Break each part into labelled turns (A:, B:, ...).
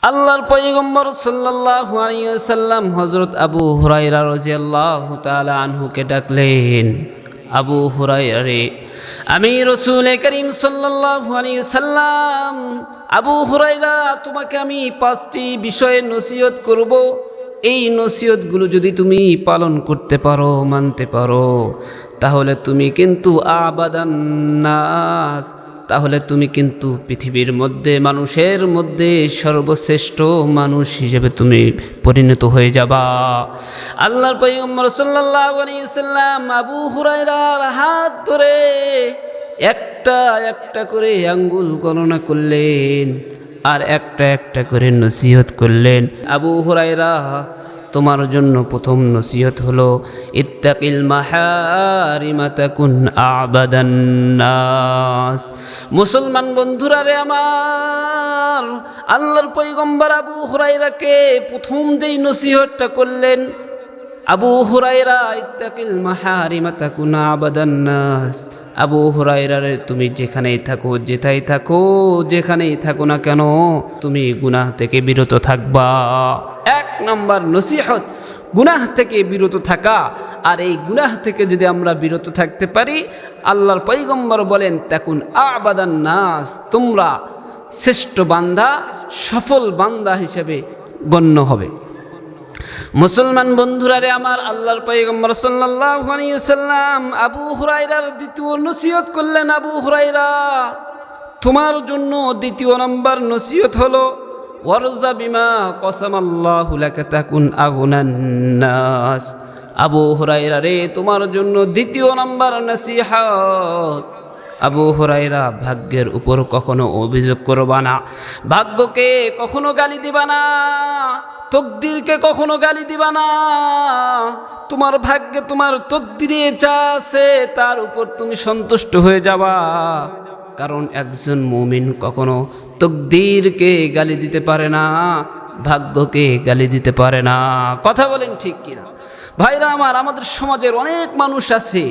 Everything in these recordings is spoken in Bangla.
A: আল্লাহর পয়গম্বর সাল্লাল্লাহু আলাইহি ওয়াসাল্লাম হযরত আবু হুরায়রা রাদিয়াল্লাহু তাআলা আনহুকে ডাকলেন, আবু হুরায়রা রে, আমি রাসূল করিম সাল্লাল্লাহু আলাইহি ওয়াসাল্লাম, আবু হুরায়রা, তোমাকে আমি 5টি বিষয়ে নসিহত করব। এই নসিহতগুলো যদি তুমি পালন করতে পারো, মানতে পারো, তাহলে তুমি কিন্তু আবাদান নাস, তাহলে তুমি কিন্তু পৃথিবীর মধ্যে, মানুষের মধ্যে সর্বশ্রেষ্ঠ মানুষ হিসেবে তুমি পরিণত হয়ে যাবা। আল্লাহর পয়গম্বর সাল্লাল্লাহু আলাইহি ওয়াসাল্লাম আবু হুরায়রার হাত ধরে একটা একটা করে আঙ্গুল গণনা করলেন আর একটা একটা করে নসিহত করলেন। আবু হুরায়রা, তোমার জন্য প্রথম নসিহত হলো ইত্তাকিল মাহারিমা তাকুন আবাদান নাস। মুসলমান বন্ধুরা রে আমার, আল্লাহর পয়গম্বর আবু হুরায়রাকে প্রথম যেই নসিহতটা করলেন, আবু হুরায়রা ইত্তাকিল মাহারিমা তাকুন আবাদান নাস। আবু হুরায়রা রে, তুমি যেখানেই থাকো, যেথায় থাকো, যেখানেই থাকো না কেন, তুমি গুনাহ থেকে বিরত থাকবা। 1 নম্বর নসিহত, গুনাহ থেকে বিরত থাকা। আর এই গুনাহ থেকে যদি আমরা বিরত থাকতে পারি, আল্লাহর পয়গম্বর বলেন তাকুন আবাদান নাস, তোমরা শ্রেষ্ঠ বান্দা, সফল বান্দা হিসেবে গণ্য হবে। মুসলমান বন্ধুরা রে আমার, আল্লাহর পয়গম্বর সাল্লাল্লাহু আলাইহি ওয়াসাল্লাম আবু হুরায়রার দ্বিতীয় নসিহত করলেন, আবু হুরায়রা, তোমার জন্য দ্বিতীয় নম্বর নসিহত হলো ওয়ারজা বিমা কসামাল্লাহু লাকা তাকুন আগুনান নাস। আবু হুরায়রা রে, তোমার জন্য দ্বিতীয় নম্বর নসিহত, আবু হুরায়রা, ভাগ্যের উপর কখনো অভিযোগ করবা না, ভাগ্যকে কখনো গালি দিবা না, তকদিরকে কখনো গালি দিবা না। তোমার ভাগ্যে, তোমার তকদিরে যা আছে তার উপর তুমি সন্তুষ্ট হয়ে যাবা। কারণ একজন মুমিন কখনো তকদিরকে গালি দিতে পারে না, ভাগ্যকে গালি দিতে পারে না। কথা বলেন ঠিক কিনা ভাইরা আমার? আমাদের সমাজের অনেক মানুষ আছে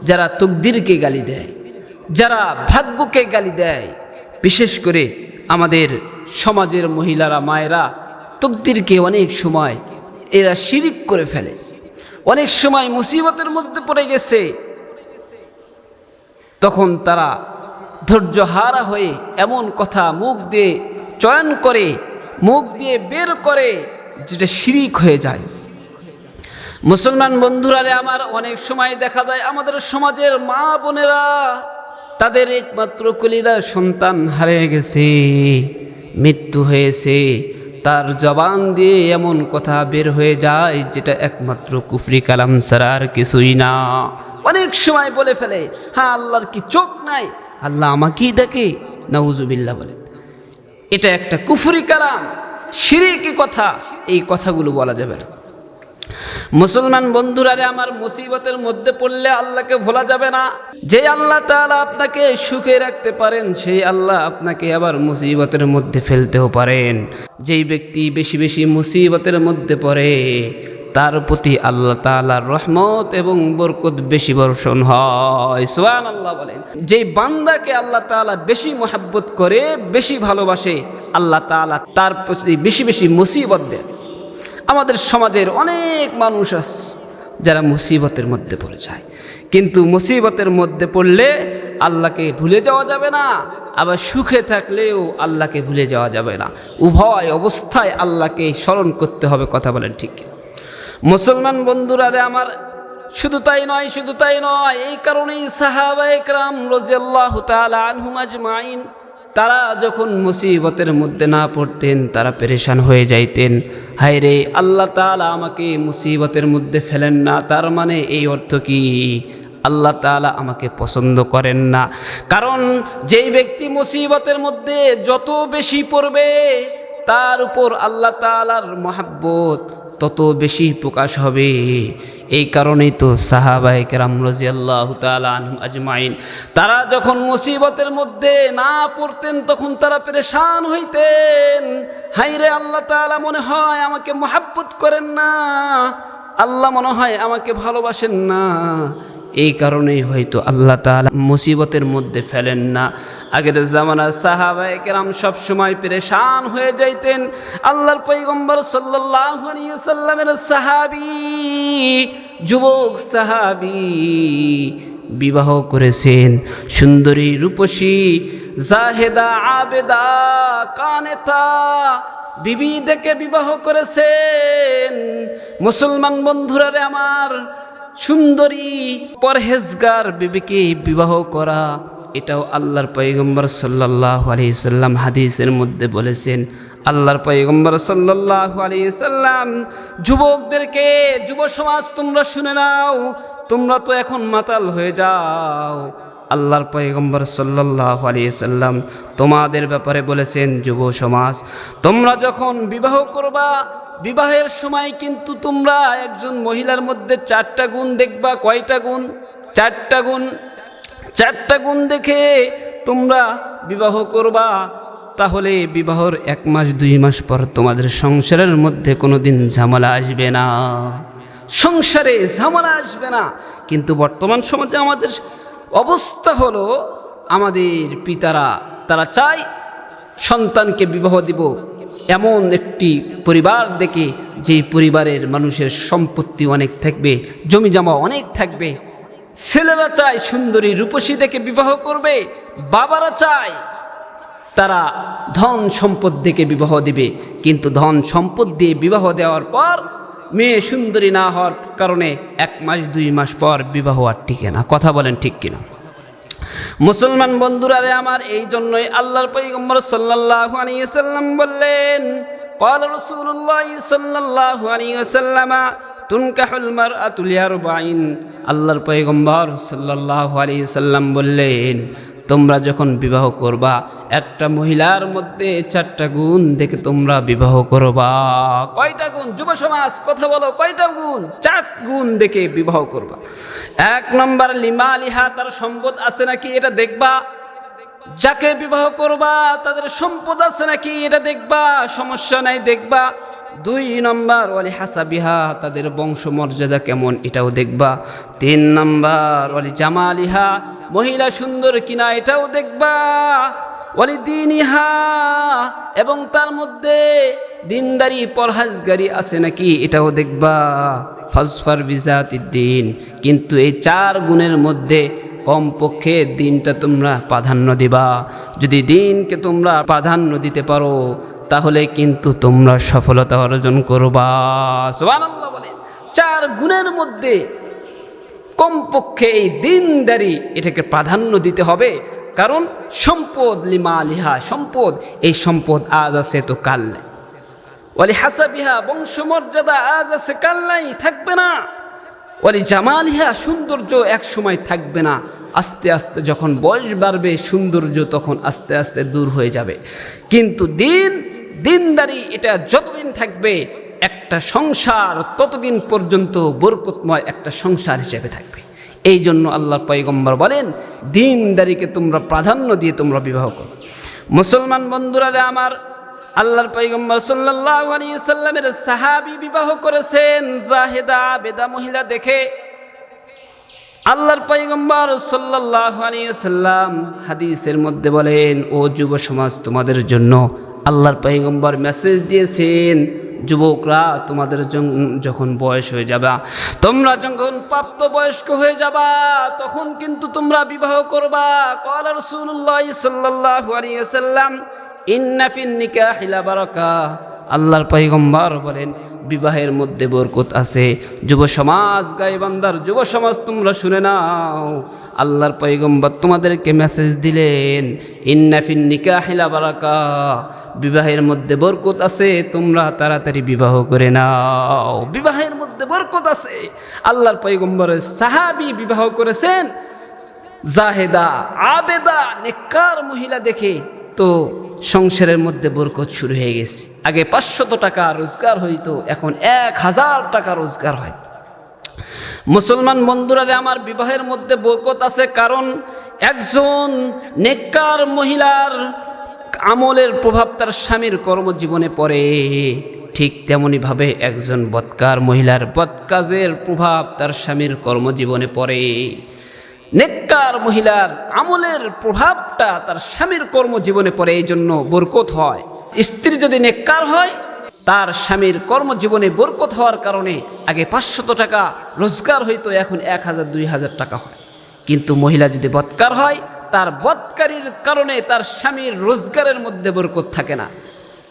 A: যারা তকদিরকে গালি দেয়, যারা ভাগ্যকে গালি দেয়। বিশেষ করে আমাদের সমাজের মহিলারা, মায়েরা তকদিরকে অনেক সময় এরা শিরিক করে ফেলে। অনেক সময় মুসিবতের মধ্যে পড়ে গেছে, তখন তারা ধৈর্যহারা হয়ে এমন কথা মুখ দিয়ে চয়ন করে, মুখ দিয়ে বের করে, যেটা শিরিক হয়ে যায়। মুসলমান বন্ধুরা রে আমার, অনেক সময় দেখা যায় আমাদের সমাজের মা বোনেরা তাদের একমাত্র কলিজার সন্তান হারিয়ে গেছে, মৃত্যু হয়েছে, তার জবান দিয়ে এমন কথা বের হয়ে যায় যেটা একমাত্র কুফরি কালাম ছাড়া আর কিছুই না। অনেক সময় বলে ফেলে, হ্যাঁ আল্লাহর কি চোখ নাই, আল্লাহ আমাকেই দেখে, নাউজুবিল্লাহ বলে। এটা একটা কুফরি কালাম, শিরকি কথা। এই কথাগুলো বলা যাবে না। মুসলমান বন্ধুরা রে আমার, মুসিবতের মধ্যে পড়লে আল্লাহকে ভোলা যাবে না। যে আল্লাহ তাআলা আপনাকে সুখে রাখতে পারেন, সেই আল্লাহ আপনাকে আবার মুসিবতের মধ্যে ফেলতেও পারেন। যেই ব্যক্তি বেশি বেশি মুসিবতের মধ্যে পড়ে, তার প্রতি আল্লাহ তাআলার রহমত এবং বরকত বেশি বর্ষণ হয়। সুবহানাল্লাহ বলেন। যেই বান্দাকে আল্লাহ তাআলা বেশি মহব্বত করে, বেশি ভালোবাসে, আল্লাহ তাআলা তার প্রতি বেশি বেশি মুসিবত দেন। আমাদের সমাজের অনেক মানুষ আছে যারা মুসিবতের মধ্যে পড়ে যায়, কিন্তু মুসিবতের মধ্যে পড়লে আল্লাহকে ভুলে যাওয়া যাবে না, আবার সুখে থাকলেও আল্লাহকে ভুলে যাওয়া যাবে না। উভয় অবস্থায় আল্লাহকে স্মরণ করতে হবে। কথা বলেন ঠিক। মুসলমান বন্ধুরা রে আমার, শুধু তাই নয়, এই কারণেই সাহাবায়ে কেরাম রাদিয়াল্লাহু তাআলা আনহুম আজমাইন, তারা যখন মুসিবতের মধ্যে না পড়তেন, তারা পেরেশান হয়ে যাইতেন। হায় রে, আল্লাহ তাআলা আমাকে মুসিবতের মধ্যে ফেলেন না, তার মানে এই অর্থ কি? আল্লাহ তাআলা আমাকে পছন্দ করেন না। কারণ যেই ব্যক্তি মুসিবতের মধ্যে যত বেশি পড়বে, তার উপর আল্লাহ তাআলার মহব্বত তত বেশি প্রকাশ হবে। এই কারণেই তো সাহাবায়ে কেরাম রাদিয়াল্লাহু তাআলা আনহুম আজমাইন, তারা যখন মুসিবতের মধ্যে না পড়তেন, তখন তারা পেরেশান হইতেন। হায়রে, আল্লাহ তাআলা মনে হয় আমাকে মহব্বত করেন না, আল্লাহ মনে হয় আমাকে ভালোবাসেন না। এই কারণেই হয়তো আল্লাহ তাআলা মুসিবতের মধ্যে ফেলেন না। আগের জামানার সাহাবায়ে কেরাম সব সময় পেরেশান হয়ে যাইতেন। আল্লাহর পয়গম্বর সাল্লাল্লাহু আলাইহি ওয়াসাল্লামের সাহাবী, যুবক সাহাবী বিবাহ করেছেন সুন্দরী, রূপসী, জাহেদা, আবেদা, কানেতা বিবি দেখে বিবাহ করেছেন। মুসলমান বন্ধুরা রে আমার, সুন্দরী পরহেজগার বিবিকে বিবাহ করা, এটাও আল্লাহর পয়গম্বর সাল্লাল্লাহু আলাইহি সাল্লাম হাদিসের মধ্যে বলেছেন। আল্লাহর পয়গম্বর সাল্লাল্লাহু আলাইহি সাল্লাম যুবকদেরকে, যুব সমাজ তোমরা শুনে নাও, তোমরা তো এখন মাতাল হয়ে যাও। আল্লাহর পয়গম্বর সাল্লাল্লাহু আলাইহি সাল্লাম তোমাদের ব্যাপারে বলেছেন, যুব সমাজ তোমরা যখন বিবাহ করবা, বিবাহের সময় কিন্তু তোমরা একজন মহিলার মধ্যে 4টা গুণ দেখবা। কয়টা গুণ? 4টা গুণ। 4টা গুণ দেখে তোমরা বিবাহ করবা, তাহলে বিবাহর 1 মাস 2 মাস পর তোমাদের সংসারের মধ্যে কোনোদিন ঝামেলা আসবে না, সংসারে ঝামেলা আসবে না। কিন্তু বর্তমান সমাজে আমাদের অবস্থা হলো, আমাদের পিতারা তারা চায় সন্তানকে বিবাহ দিব এমন একটি পরিবার দেখে, যেই পরিবারের মানুষের সম্পত্তি অনেক থাকবে, জমি জমা অনেক থাকবে। ছেলেরা চায় সুন্দরী রূপসী দেখে বিবাহ করবে, বাবারা চায় তারা ধন সম্পদ দেখে বিবাহ দিবে। কিন্তু ধন সম্পদ দিয়ে বিবাহ দেওয়ার পর মেয়ে সুন্দরী না হওয়ার কারণে 1 মাস 2 মাস পর বিবাহ আর টিকে না। কথা বলেন ঠিক কিনা? মুসলমান বন্ধুরা রে আমার, এই জন্যই আল্লাহর পয়গম্বর সাল্লাল্লাহু আলাইহি ওয়াসাল্লাম বললেন, ক্বালা রাসূলুল্লাহ সাল্লাল্লাহু আলাইহি ওয়াসাল্লাম তুনকাহুল মারআতু লিআরবাইন। আল্লাহর পয়গম্বর সাল্লাল্লাহু আলাইহি ওয়াসাল্লাম বললেন, তোমরা যখন বিবাহ করবা, একটা মহিলার মধ্যে 4টা গুণ দেখে তোমরা বিবাহ করবা। কয়টা গুণ? যুব সমাজ কথা বলো, কয়টা গুণ? 4 গুণ দেখে বিবাহ করবা। 1 নম্বর লিমালিহা, তার সম্পদ আছে নাকি এটা দেখবা। যাকে বিবাহ করবা তাদের সম্পদ আছে নাকি এটা দেখবা, সমস্যা নাই দেখবা। 2 নম্বর ওয়ালি হাসাবিহা, তাদের বংশমর্যাদা কেমন এটাও দেখবা। 3 নম্বর ওয়ালি জামালিহা, মহিলা সুন্দর কিনা এটাও দেখবা। ওয়ালি দীনিহা, এবং তার মধ্যে দিনদারি পরহেজগারি আছে নাকি এটাও দেখবা। ফাজফার বিজাতিদ্দিন, কিন্তু এই 4 গুণের মধ্যে কমপক্ষে দিনটা তোমরা প্রাধান্য দিবা। যদি দিনকে তোমরা প্রাধান্য দিতে পারো, তাহলে কিন্তু তোমরা সফলতা অর্জন করবা। সুবহানাল্লাহ বলেন। 4 গুণের মধ্যে কমপক্ষে এই দিনদারি, এটাকে প্রাধান্য দিতে হবে। কারণ সম্পদ লিমালিহা, সম্পদ, এই সম্পদ আজ আছে তো কাল নাই। ওয়ালি হাসাবিহা, বংশমর্যাদা আজ আছে কাল নাই, থাকবে না। ওয়ালি জামালিহা, সৌন্দর্য এক সময় থাকবে না, আস্তে আস্তে যখন বয়স বাড়বে সৌন্দর্য তখন আস্তে আস্তে দূর হয়ে যাবে। কিন্তু দিনদারি এটা যতদিন থাকবে, একটা সংসার ততদিন পর্যন্ত বরকতময় একটা সংসার হিসেবে থাকবে। এই জন্য আল্লাহর পয়গম্বর বলেন, দিনদারিকে তোমরা প্রাধান্য দিয়ে তোমরা বিবাহ করো। মুসলমান বন্ধুরা রে আমার, আল্লাহর পয়গম্বর সাল্লাল্লাহু আলাইহি সাল্লামের সাহাবী বিবাহ করেছেন জাহেদা আবেদা মহিলা দেখে। আল্লাহর পয়গম্বর সাল্লাল্লাহু আলাইহি সাল্লাম হাদিসের মধ্যে বলেন, ও যুব সমাজ, তোমাদের জন্য আল্লাহর পয়গম্বর মেসেজ দিয়েছেন, যুবকরা তোমাদের যখন বয়স হয়ে যাবে, তোমরা যখন প্রাপ্ত বয়স্ক হয়ে যাবা, তখন কিন্তু তোমরা বিবাহ করবা। ক্বালা রাসূলুল্লাহ সাল্লাল্লাহু আলাইহি ওয়াসাল্লাম ইন্না ফিন নিকাহি লা বারাকা। আল্লাহর পয়গম্বর বলেন, বিবাহের মধ্যে বরকত আছে। যুব সমাজ, গায়বান্দার যুব সমাজ তোমরা শুনে নাও, আল্লাহর পয়গম্বর তোমাদেরকে মেসেজ দিলেন, ইন্না ফিন নিকাহি লা বারাকা, বিবাহের মধ্যে বরকত আছে, তোমরা তাড়াতাড়ি বিবাহ করে নাও। বিবাহের মধ্যে বরকত আছে। আল্লাহর পয়গম্বরের সাহাবী বিবাহ করেছেন জাহেদা আবেদা নেককার মহিলা দেখে, তো সংসারের মধ্যে বরকত শুরু হয়ে গেছে। আগে 500 টাকা রোজগার হইতো, এখন 1000 টাকা রোজগার হয়। মুসলমান বন্ধুরা রে আমার, বিবাহের মধ্যে বরকত আছে, কারণ একজন নেককার মহিলার আমলের প্রভাব তার স্বামীর কর্মজীবনে পড়ে। ঠিক তেমনিভাবে একজন বদকার মহিলার বদকাজের প্রভাব তার স্বামীর কর্মজীবনে পড়ে। নেককার মহিলার আমলের প্রভাবটা তার স্বামীর কর্মজীবনে পড়ে, এই জন্য বরকত হয়। স্ত্রী যদি নেককার হয়, তার স্বামীর কর্মজীবনে বরকত হওয়ার কারণে আগে 500 টাকা রোজগার হইতো, এখন 1000 2000 টাকা হয়। কিন্তু মহিলা যদি বদকার হয়, তার বদকারির কারণে তার স্বামীর রোজগারের মধ্যে বরকত থাকে না,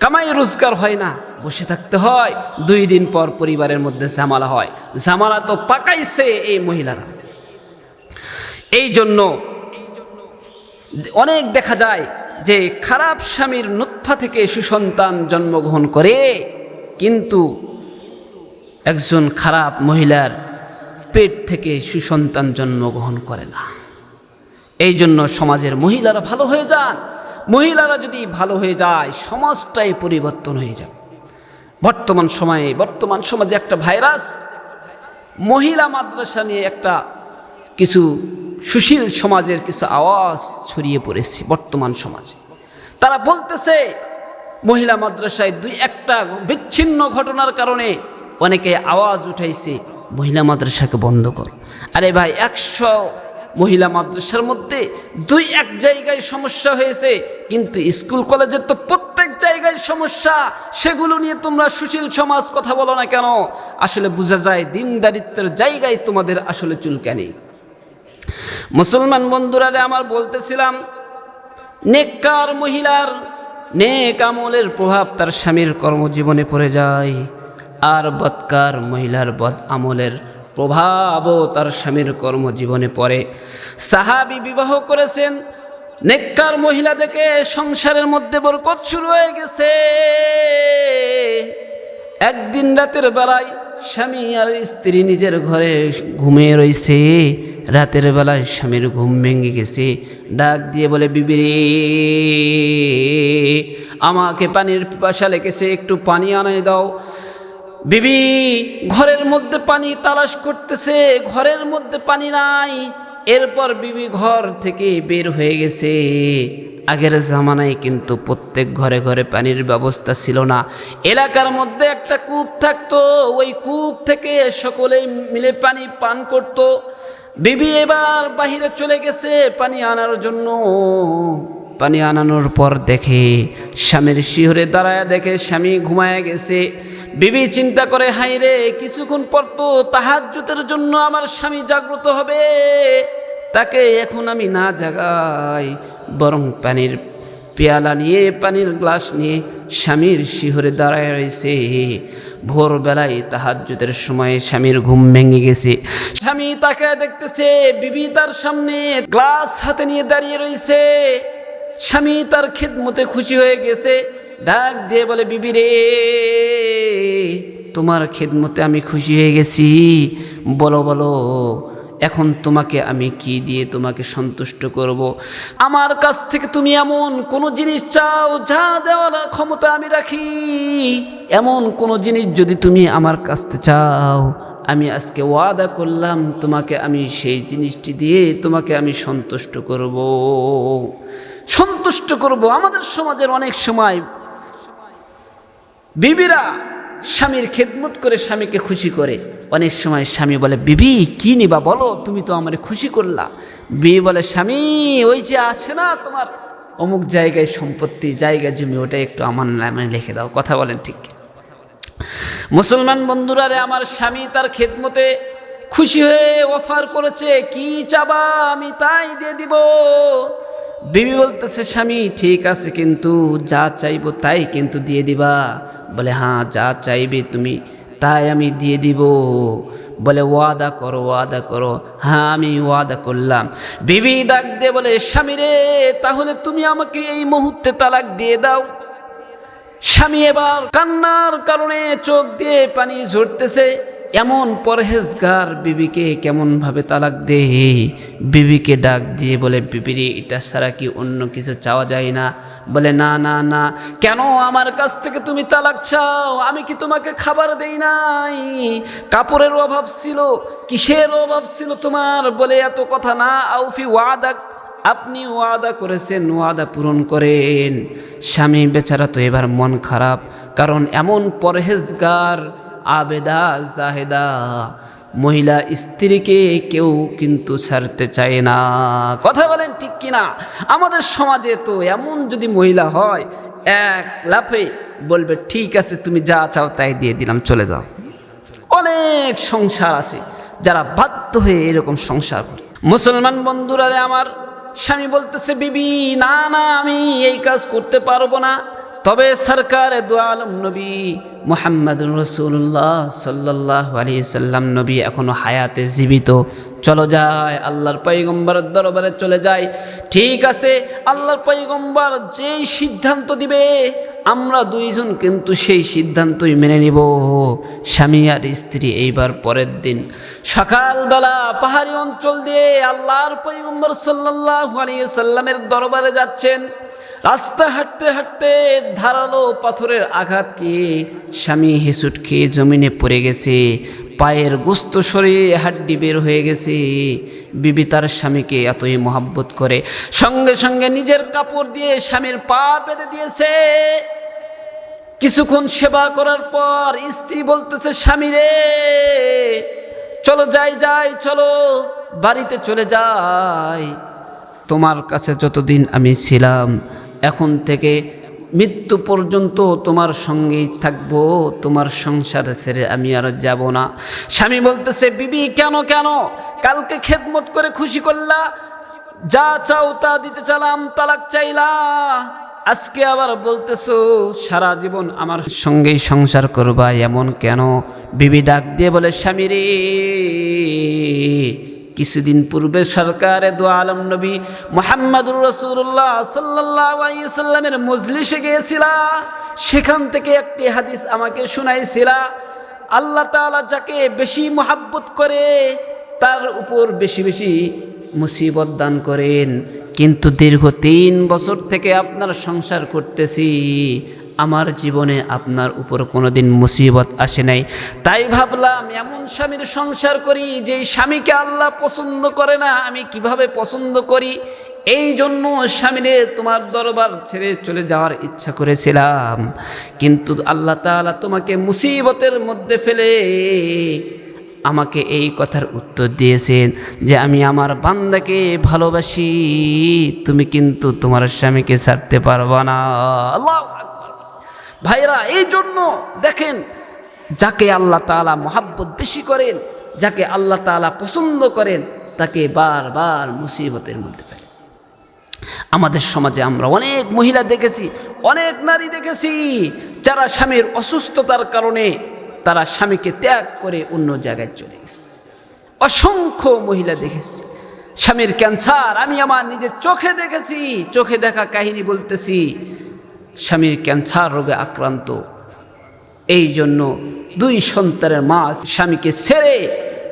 A: কামাই রোজগার হয় না, বসে থাকতে হয়। 2 দিন পর পরিবারের মধ্যে ঝামেলা হয়। ঝামেলা তো পাকাইছে এই মহিলারা। এই জন্য অনেক দেখা যায় যে খারাপ স্বামীর নুতফা থেকে সুসন্তান জন্মগ্রহণ করে, কিন্তু একজন খারাপ মহিলার পেট থেকে সুসন্তান জন্মগ্রহণ করে না। এই জন্য সমাজের মহিলারা ভালো হয়ে যান। মহিলারা যদি ভালো হয়ে যায়, সমাজটাই পরিবর্তন হয়ে যায়। বর্তমান সমাজে একটা ভাইরাস, মহিলা মাদ্রাসা নিয়ে একটা কিছু সুশীল সমাজের কিছু আওয়াজ ছড়িয়ে পড়েছে বর্তমান সমাজে। তারা বলতেছে মহিলা মাদ্রাসায় 2-1টা বিচ্ছিন্ন ঘটনার কারণে অনেকে আওয়াজ উঠাইছে মহিলা মাদ্রাসাকে বন্ধ কর। আরে ভাই, 100 মহিলা মাদ্রাসার মধ্যে 2-1 জায়গায় সমস্যা হয়েছে, কিন্তু স্কুল কলেজের তো প্রত্যেক জায়গায় সমস্যা। সেগুলো নিয়ে তোমরা সুশীল সমাজ কথা বলো না কেন? আসলে বোঝা যায় দিনদারিত্বের জায়গায় তোমাদের আসলে চুলকানি। মুসলমান বন্ধুরা আমার বলতেছিলাম, নেককার মহিলার নেক আমলের প্রভাব তার স্বামীর কর্মজীবনে পড়ে যায়, আর বদকার মহিলার বদ আমলের প্রভাবও তার স্বামীর কর্মজীবনে পড়ে। সাহাবী বিবাহ করেছেন, নেককার মহিলা দেখে সংসারের মধ্যে বরকত শুরু হয়ে গেছে। একদিন রাতের বেলায় স্বামী আর স্ত্রী নিজের ঘরে ঘুমিয়ে রয়েছে। রাতের বেলায় স্বামীর ঘুম ভেঙে গেছে, ডাক দিয়ে বলে, বিবি রে, আমাকে পানির পিপাসা লেগেছে, একটু পানি আনাই দাও। বিবি ঘরের মধ্যে পানি তালাশ করতেছে, ঘরের মধ্যে পানি নাই। এরপর বিবি ঘর থেকে বের হয়ে গেছে। আগের জামানায় কিন্তু প্রত্যেক ঘরে ঘরে পানির ব্যবস্থা ছিল না। এলাকার মধ্যে একটা কূপ থাকতো, ওই কূপ থেকে সকলেই মিলে পানি পান করত। বিবি এবার বাহিরে চলে গেছে পানি আনার জন্য। পানি আনানোর পর দেখে স্বামীর শিহরে দাঁড়ায়, দেখে স্বামী ঘুমায় গেছে। বিবি চিন্তা করে, হাই রে, কিছুক্ষণ পর তো তাহাজ্জুদের জন্য আমার স্বামী জাগ্রত হবে, তাকে এখন আমি না জাগাই, বরং পানির পেয়ালা নিয়ে, পানির গ্লাস নিয়ে স্বামীর শিহরে দাঁড়ায় রয়েছে। ভোরবেলায় তাহাজ্জুদের সময় স্বামীর ঘুম ভেঙে গেছে। স্বামী তাকে দেখতেছে, বিবি তার সামনে গ্লাস হাতে নিয়ে দাঁড়িয়ে রয়েছে। স্বামী তার খিদমতে খুশি হয়ে গেছে, ডাক দিয়ে বলে, বিবি রে, তোমার খিদমতে আমি খুশি হয়ে গেছি, বলো বলো এখন তোমাকে আমি কি দিয়ে তোমাকে সন্তুষ্ট করব? আমার কাছ থেকে তুমি এমন কোন জিনিস চাও যা দেওয়ার ক্ষমতা আমি রাখি। এমন কোন জিনিস যদি তুমি আমার কাছ থেকে চাও, আমি আজকে ওয়াদা করলাম তোমাকে আমি সেই জিনিসটি দিয়ে তোমাকে আমি সন্তুষ্ট করব। আমাদের সমাজের অনেক সময় বিবিরা স্বামীর খেদমত করে স্বামীকে খুশি করে। অনেক সময় স্বামী বলে, বিবি কি নিবা বলো, তুমি তো আমারে খুশি করলা। বিবি বলে, স্বামী ওই যে আছে না তোমার অমুক জায়গায় সম্পত্তি, জায়গা জমি, ওটা একটু আমার নামে লিখে দাও। কথা বলেন ঠিক? মুসলমান বন্ধুরা রে আমার, স্বামী তার খেদমতে খুশি হয়ে অফার করেছে, কি চাবা আমি তাই দিয়ে দিব। বিবি বলতেছে, স্বামী ঠিক আছে, কিন্তু যা চাইবো তাই কিন্তু দিয়ে দিবা? বলে, হ্যাঁ যা চাইবে তুমি তাই আমি দিয়ে দিব। বলে, ওয়াদা করো। হ্যাঁ আমি ওয়াদা করলাম। বিবি ডাক দিয়ে বলে, স্বামী রে, তাহলে তুমি আমাকে এই মুহূর্তে তালাক দিয়ে দাও। স্বামী এবার কান্নার কারণে চোখ দিয়ে পানি ঝরতেছে। এমন পরহেজগার বিবিকে কেমন ভাবে তালাক দে? বিবিকে ডাক দিয়ে বলে, বিবিরে, এটা ছাড়া কি অন্য কিছু চাওয়া যায় না? বলে, না না না। কেন আমার কাছ থেকে তুমি তালাক চাও? আমি কি তোমাকে খাবার দেই নাই? কাপড়ের অভাব ছিল? কিসের অভাব ছিল তোমার? বলে, এত কথা না। আউফি ওয়াদাক, আপনি ওয়াদা করেছেন, ওয়াদা পূরণ করেন। স্বামী বেচারা তো এবার মন খারাপ, কারণ এমন পরহেজগার আবেদা জাহেদা মহিলা স্ত্রীকে কেউ কিন্তু ছাড়তে চায় না। কথা বলেন ঠিক কিনা? আমাদের সমাজে তো এমন যদি মহিলা হয়, এক লাফে বলবে ঠিক আছে তুমি যা চাও তাই দিয়ে দিলাম, চলে যাও। অনেক সংসার আছে যারা বাধ্য হয়ে এরকম সংসার করে। মুসলমান বন্ধুরা আমার, স্বামী বলতেছে বিবি না না আমি এই কাজ করতে পারবো না, তবে সরকারে দু আলম নবী মুহাম্মদুর রাসূলুল্লাহ সাল্লাল্লাহু আলাইহি সাল্লাম নবী এখনো হায়াতে জীবিত, চলো যায় আল্লাহর পয়গম্বরের দরবারে চলে যায়। ঠিক আছে, আল্লাহর পয়গম্বর যেই সিদ্ধান্ত দিবে আমরা দুইজন কিন্তু সেই সিদ্ধান্তই মেনে নিব। স্বামী আর স্ত্রী এইবার পরের দিন সকালবেলা পাহাড়ি অঞ্চল দিয়ে আল্লাহর পয়গম্বর সাল্লাল্লাহু আলাইহি সাল্লামের দরবারে যাচ্ছেন। রাস্তা হাঁটতে হাঁটতে ধারালো পাথরের আঘাত খেয়ে স্বামী হেসুট খেয়ে জমিনে পড়ে গেছে, পায়ের গোস্ত সরিয়ে হাড্ডি বের হয়ে গেছে। বিবি তার স্বামীকে এতই মহাব্বত করে সঙ্গে সঙ্গে নিজের কাপড় দিয়ে স্বামীর পা বেঁধে দিয়েছে। কিছুক্ষণ সেবা করার পর স্ত্রী বলতেছে স্বামী রে চলো যাই যাই, চলো বাড়িতে চলে যাই, তোমার কাছে যতদিন আমি ছিলাম এখন থেকে মৃত্যু পর্যন্ত তোমার সঙ্গেই থাকবো, তোমার সংসার ছেড়ে আমি আর যাব না। স্বামী বলতেছে বিবি কেন কেন, কালকে খেদমত করে খুশি করলা, যা চাও তা দিতে চালাম, তালাক চাইলা, আজকে আবার বলতেছো সারা জীবন আমার সঙ্গেই সংসার করবা, এমন কেন? বিবি ডাক দিয়ে বলে স্বামী রে কিছুদিন পূর্বে সরকারে দু আলম নবী মুহাম্মদুর রাসূলুল্লাহ সাল্লাল্লাহু আলাইহি সাল্লামের মজলিসে গিয়েছিলা, সেখান থেকে একটি হাদিস আমাকে শুনাইছিলা, আল্লাহ তাআলা যাকে বেশি মহাব্বত করে তার উপর বেশি বেশি মুসিবত দান করেন, কিন্তু দীর্ঘ 3 বছর থেকে আপনার সংসার করতেছি, আমার জীবনে আপনার উপর কোনোদিন মুসিবত আসে নাই। তাই ভাবলাম এমন স্বামীর সংসার করি যেই স্বামীকে আল্লাহ পছন্দ করে না, আমি কিভাবে পছন্দ করি, এই জন্য স্বামীরে তোমার দরবার ছেড়ে চলে যাওয়ার ইচ্ছা করেছিলাম, কিন্তু আল্লাহ তাআলা তোমাকে মুসিবতের মধ্যে ফেলে আমাকে এই কথার উত্তর দিয়েছেন যে আমি আমার বান্দাকে ভালোবাসি, তুমি কিন্তু তোমার স্বামীকে ছাড়তে পারবা না। আল্লাহু আকবার। ভাইরা এই জন্য দেখেন যাকে আল্লাহ তাআলা মহাব্বত বেশি করেন, যাকে আল্লাহ তাআলা পছন্দ করেন, তাকে বারবার মুসিবতের মধ্যে ফেলে। আমাদের সমাজে আমরা অনেক মহিলা দেখেছি, অনেক নারী দেখেছি যারা স্বামীর অসুস্থতার কারণে তারা স্বামীকে ত্যাগ করে অন্য জায়গায় চলে গেছে। অসংখ্য মহিলা দেখেছি। স্বামীর ক্যান্সার আমি আমার নিজের চোখে দেখেছি, চোখে দেখা কাহিনী বলতেছি। স্বামীর ক্যান্সার রোগে আক্রান্ত, এই জন্য 2 সন্তানের মা স্বামীকে ছেড়ে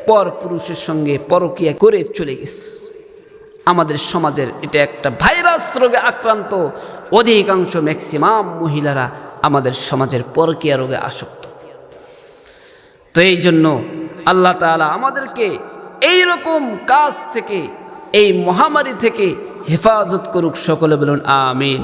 A: পর পুরুষের সঙ্গে পরকীয়া করে চলে গেছে। আমাদের সমাজের এটা একটা ভাইরাস রোগে আক্রান্ত। অধিকাংশ ম্যাক্সিমাম মহিলারা আমাদের সমাজের পরকীয়া রোগে আসক্ত। তো এই জন্য আল্লাহ তাআলা আমাদেরকে এই রকম কাজ থেকে, এই মহামারী থেকে হেফাজত করুক। সকলে বলুন আমিন।